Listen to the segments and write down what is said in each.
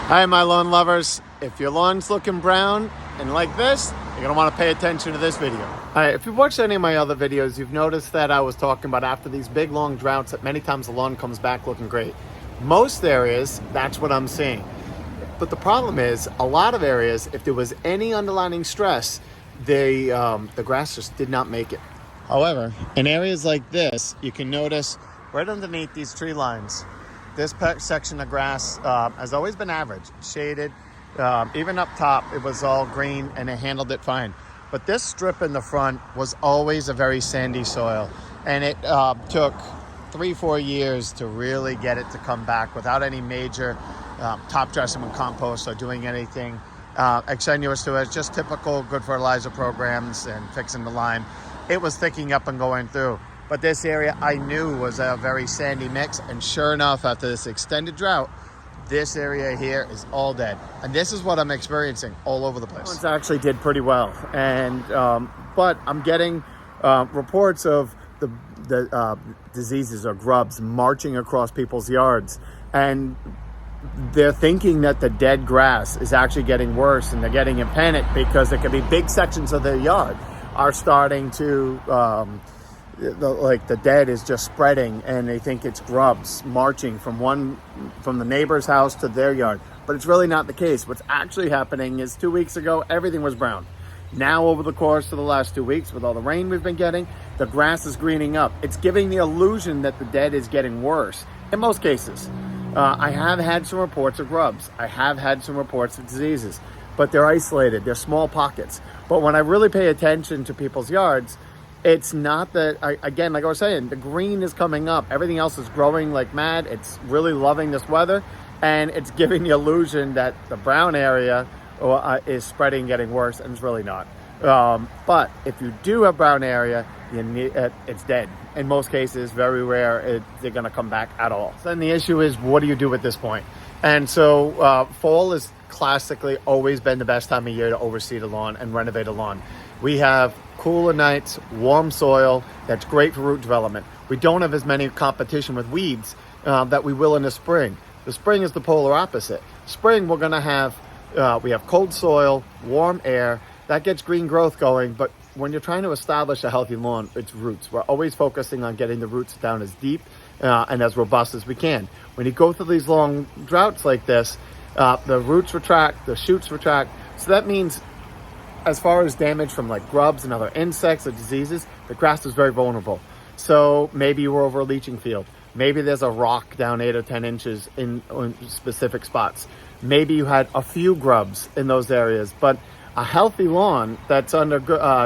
Hi, my lawn lovers. If your lawn's looking brown and like this, you're gonna wanna pay attention to this video. All right, if you've watched any of my other videos, you've noticed that I was talking about after these big long droughts that many times the lawn comes back looking great. Most areas, that's what I'm seeing. But the problem is, a lot of areas, if there was any underlying stress, the grass just did not make it. However, in areas like this, you can notice right underneath these tree lines, this section of grass has always been average, shaded. Even up top, it was all green and it handled it fine. But this strip in the front was always a very sandy soil. And it took 3-4 years to really get it to come back without any major top dressing with compost or doing anything extraneous to it. Just typical good fertilizer programs and fixing the lime. It was thickening up and going through. But this area I knew was a very sandy mix, and sure enough, after this extended drought, this area here is all dead. And this is what I'm experiencing all over the place. Ones actually did pretty well, and but I'm getting reports of the diseases or grubs marching across people's yards, and they're thinking that the dead grass is actually getting worse, and they're getting in panic because there could be big sections of their yard are starting to the dead is just spreading, and they think it's grubs marching from the neighbor's house to their yard. But it's really not the case. What's actually happening is 2 weeks ago, everything was brown. Now, over the course of the last 2 weeks, with all the rain we've been getting, the grass is greening up. It's giving the illusion that the dead is getting worse in most cases. I have had some reports of grubs. I have had some reports of diseases, but they're isolated. They're small pockets. But when I really pay attention to people's yards, it's not that, again, like I was saying, the green is coming up. Everything else is growing like mad. It's really loving this weather, and it's giving the illusion that the brown area is spreading, getting worse, and it's really not. But if you do have brown area, it's dead. In most cases, very rare, they're going to come back at all. So then the issue is, what do you do at this point? And so fall has classically always been the best time of year to overseed a lawn and renovate a lawn. We have cooler nights, warm soil, that's great for root development. We don't have as many competition with weeds that we will in the spring. The spring is the polar opposite. Spring, we're going to have, we have cold soil, warm air, that gets green growth going, but when you're trying to establish a healthy lawn, it's roots. We're always focusing on getting the roots down as deep and as robust as we can. When you go through these long droughts like this, the roots retract, the shoots retract. So that means, as far as damage from like grubs and other insects or diseases, the grass is very vulnerable. So maybe you were over a leaching field. Maybe there's a rock down 8 or 10 inches in specific spots. Maybe you had a few grubs in those areas, but a healthy lawn that's under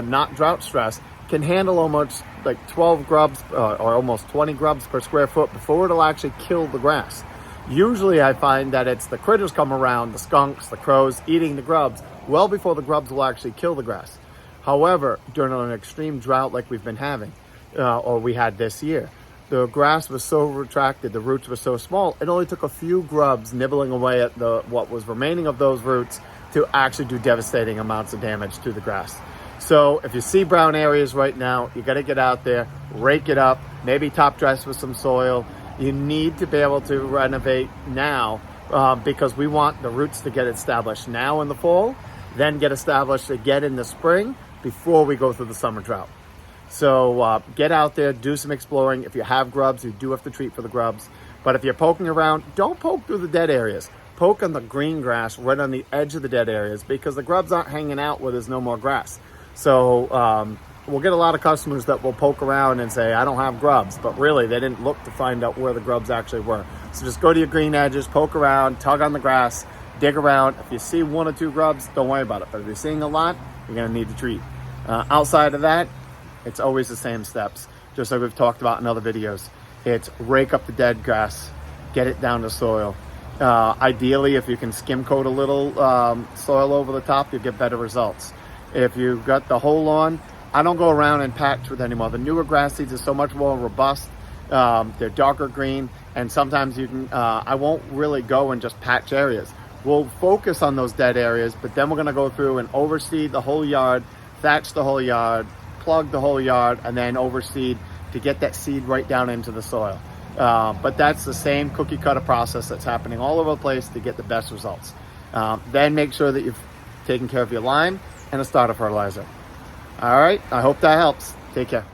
not drought stress can handle almost like 12 grubs or almost 20 grubs per square foot before it'll actually kill the grass. Usually I find that it's the critters come around, the skunks, the crows, eating the grubs well before the grubs will actually kill the grass. However, during an extreme drought like we've been having, or we had this year, the grass was so retracted, the roots were so small, it only took a few grubs nibbling away at what was remaining of those roots to actually do devastating amounts of damage to the grass. So if you see brown areas right now, you got to get out there, rake it up, maybe top dress with some soil. You need to be able to renovate now because we want the roots to get established now in the fall, then get established again in the spring before we go through the summer drought. So get out there, do some exploring. If you have grubs, you do have to treat for the grubs. But if you're poking around, don't poke through the dead areas. Poke on the green grass right on the edge of the dead areas because the grubs aren't hanging out where there's no more grass. So we'll get a lot of customers that will poke around and say, I don't have grubs, but really they didn't look to find out where the grubs actually were. So just go to your green edges, poke around, tug on the grass, dig around. If you see 1 or 2 grubs, don't worry about it. But if you're seeing a lot, you're going to need to treat. Outside of that, it's always the same steps, just like we've talked about in other videos. It's rake up the dead grass, get it down to soil. Ideally, if you can skim coat a little soil over the top, you'll get better results. If you've got the whole lawn, I don't go around and patch with anymore. The newer grass seeds are so much more robust. They're darker green, and sometimes you can, I won't really go and just patch areas. We'll focus on those dead areas, but then we're gonna go through and overseed the whole yard, thatch the whole yard, plug the whole yard, and then overseed to get that seed right down into the soil. But that's the same cookie cutter process that's happening all over the place to get the best results. Then make sure that you've taken care of your lime and a starter fertilizer. All right, I hope that helps. Take care.